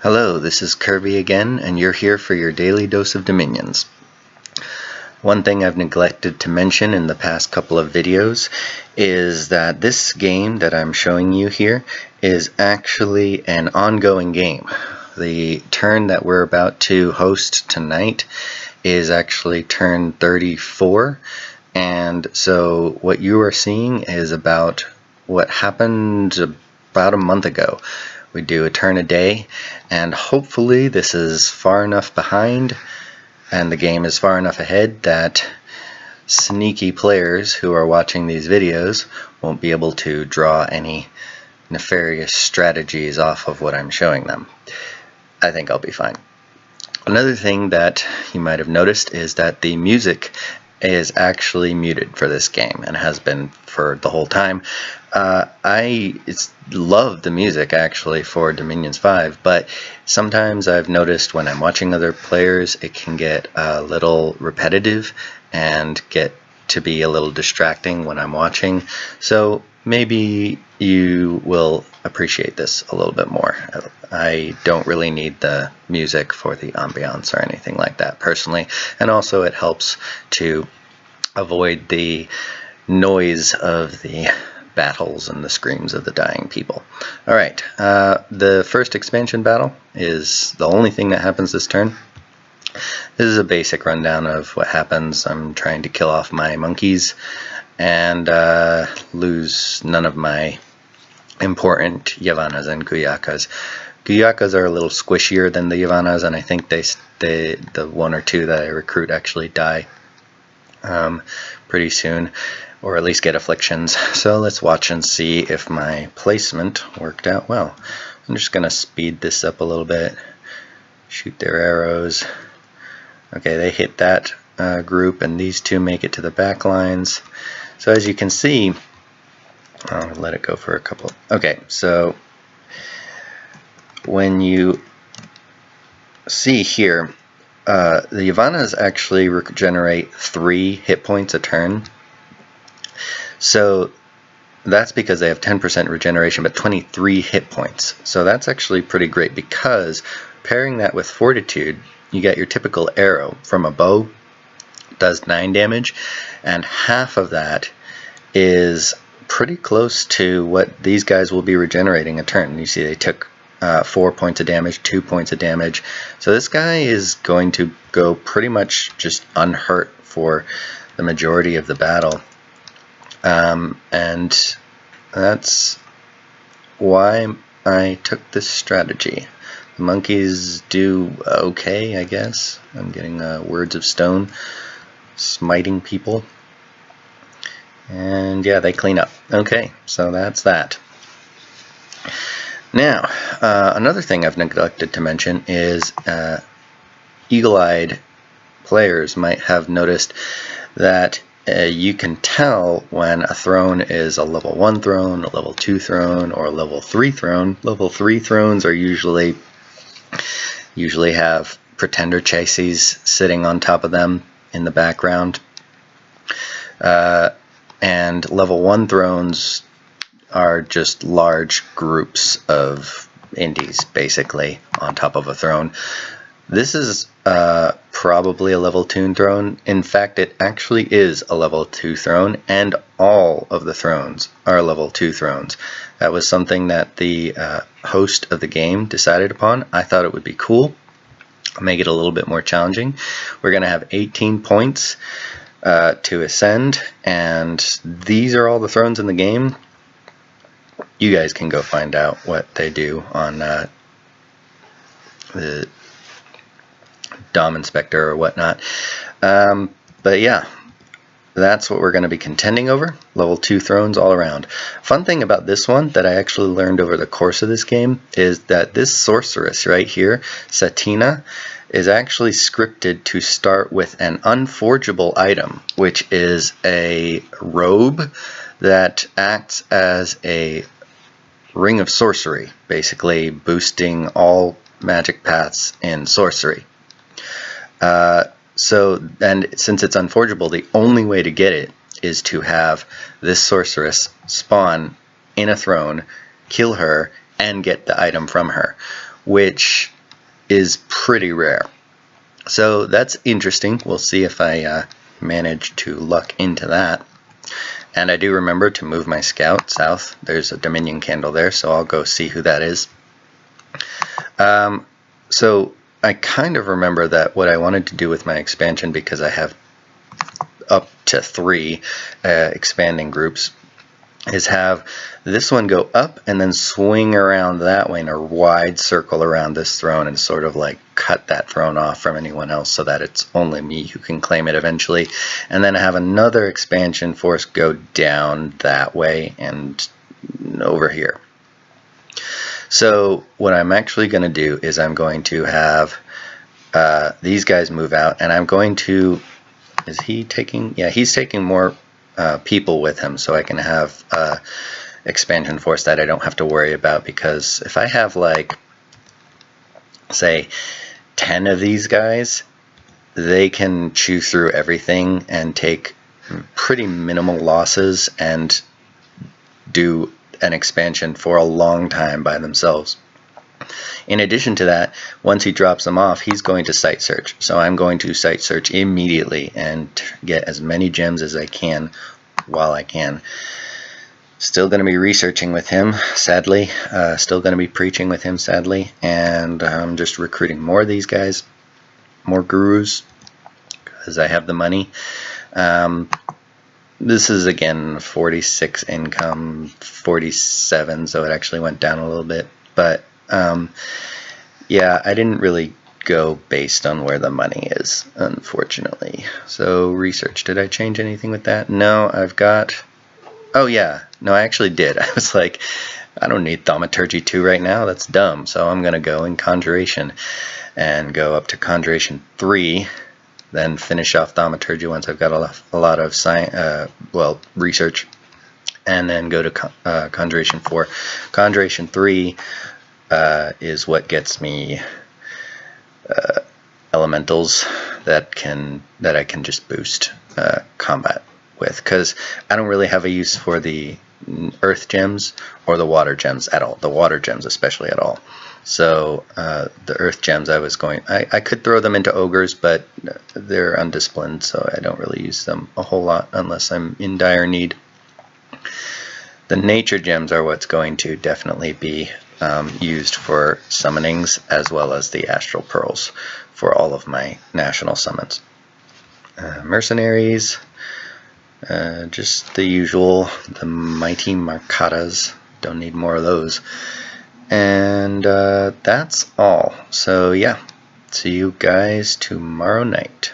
Hello, this is Kirby again, and you're here for your daily dose of Dominions. One thing I've neglected to mention in the past couple of videos is that this game that I'm showing you here is actually an ongoing game. The turn that we're about to host tonight is actually turn 34, and so what you are seeing is about what happened about a month ago. We do a turn a day, and hopefully this is far enough behind and the game is far enough ahead that sneaky players who are watching these videos won't be able to draw any nefarious strategies off of what I'm showing them. I think I'll be fine. Another thing that you might have noticed is that the music is actually muted for this game and has been for the whole time. I love the music actually for Dominions 5, but sometimes I've noticed when I'm watching other players it can get a little repetitive and get to be a little distracting when I'm watching, so maybe you will appreciate this a little bit more. I don't really need the music for the ambiance or anything like that personally, and also it helps to avoid the noise of the battles and the screams of the dying people. Alright, the first expansion battle is the only thing that happens this turn. This is a basic rundown of what happens. I'm trying to kill off my monkeys and lose none of my important Yavanas and Guyakas. Guyakas are a little squishier than the Yavanas, and I think the one or two that I recruit actually die pretty soon, or at least get afflictions. So let's watch and see if my placement worked out well. I'm just going to speed this up a little bit, shoot their arrows. Okay, they hit that group, and these two make it to the back lines. So as you can see, I'll let it go for a couple. Okay, so when you see here, the Yavanas actually regenerate 3 hit points a turn. So that's because they have 10% regeneration but 23 hit points. So that's actually pretty great, because pairing that with Fortitude, you get your typical arrow from a bow, does 9 damage, and half of that is pretty close to what these guys will be regenerating a turn. You see they took 4 points of damage, 2 points of damage. So this guy is going to go pretty much just unhurt for the majority of the battle. And that's why I took this strategy. The monkeys do okay, I guess. I'm getting words of stone, smiting people. And yeah, they clean up. Okay, so that's that. Now, another thing I've neglected to mention is eagle-eyed players might have noticed that you can tell when a throne is a level 1 throne, a level 2 throne, or a level 3 throne. Level 3 thrones are usually have pretender chassis sitting on top of them in the background. And level 1 thrones are just large groups of indies basically on top of a throne. This is probably a level 2 throne. In fact, it actually is a level 2 throne, and all of the thrones are level 2 thrones. That was something that the host of the game decided upon. I thought it would be cool, make it a little bit more challenging. We're going to have 18 points to ascend, and these are all the thrones in the game. You guys can go find out what they do on the Dom Inspector or whatnot. But yeah, that's what we're going to be contending over. Level 2 thrones all around. Fun thing about this one that I actually learned over the course of this game is that this sorceress right here, Satina, is actually scripted to start with an unforgeable item, which is a robe that acts as a ring of sorcery, basically boosting all magic paths in sorcery. And since it's unforgeable, the only way to get it is to have this sorceress spawn in a throne, kill her, and get the item from her, which is pretty rare. So that's interesting. We'll see if I manage to luck into that. And I do remember to move my scout south. There's a Dominion candle there, so I'll go see who that is. So I kind of remember that what I wanted to do with my expansion, because I have up to 3 expanding groups, is have this one go up and then swing around that way in a wide circle around this throne and sort of like cut that throne off from anyone else so that it's only me who can claim it eventually, and then have another expansion force go down that way and over here. So what I'm actually going to do is I'm going to have these guys move out, and I'm going to, is he taking, yeah, he's taking more people with him, so I can have expansion force that I don't have to worry about, because if I have like, say, 10 of these guys, they can chew through everything and take pretty minimal losses and do an expansion for a long time by themselves. In addition to that, once he drops them off, he's going to site search. So I'm going to site search immediately and get as many gems as I can while I can. Still going to be researching with him, sadly. Still going to be preaching with him, sadly. And I'm just recruiting more of these guys, more gurus, because I have the money. This is, again, 46 income, 47, so it actually went down a little bit. But yeah, I didn't really go based on where the money is, unfortunately. So research, did I change anything with that? No, I've got, oh yeah, no, I actually did. I was like, I don't need Thaumaturgy 2 right now, that's dumb. So I'm going to go in Conjuration and go up to Conjuration 3, then finish off Thaumaturgy once I've got a lot of science, well, research, and then go to Conjuration 4. Conjuration 3 is what gets me elementals that I can just boost combat with, because I don't really have a use for the earth gems or the water gems at all, the water gems especially at all. So the earth gems I could throw them into ogres, but they're undisciplined, so I don't really use them a whole lot unless I'm in dire need. The nature gems are what's going to definitely be used for summonings, as well as the astral pearls for all of my national summons. Mercenaries, just the usual, the mighty Marcatas, don't need more of those. And that's all. So yeah, see you guys tomorrow night.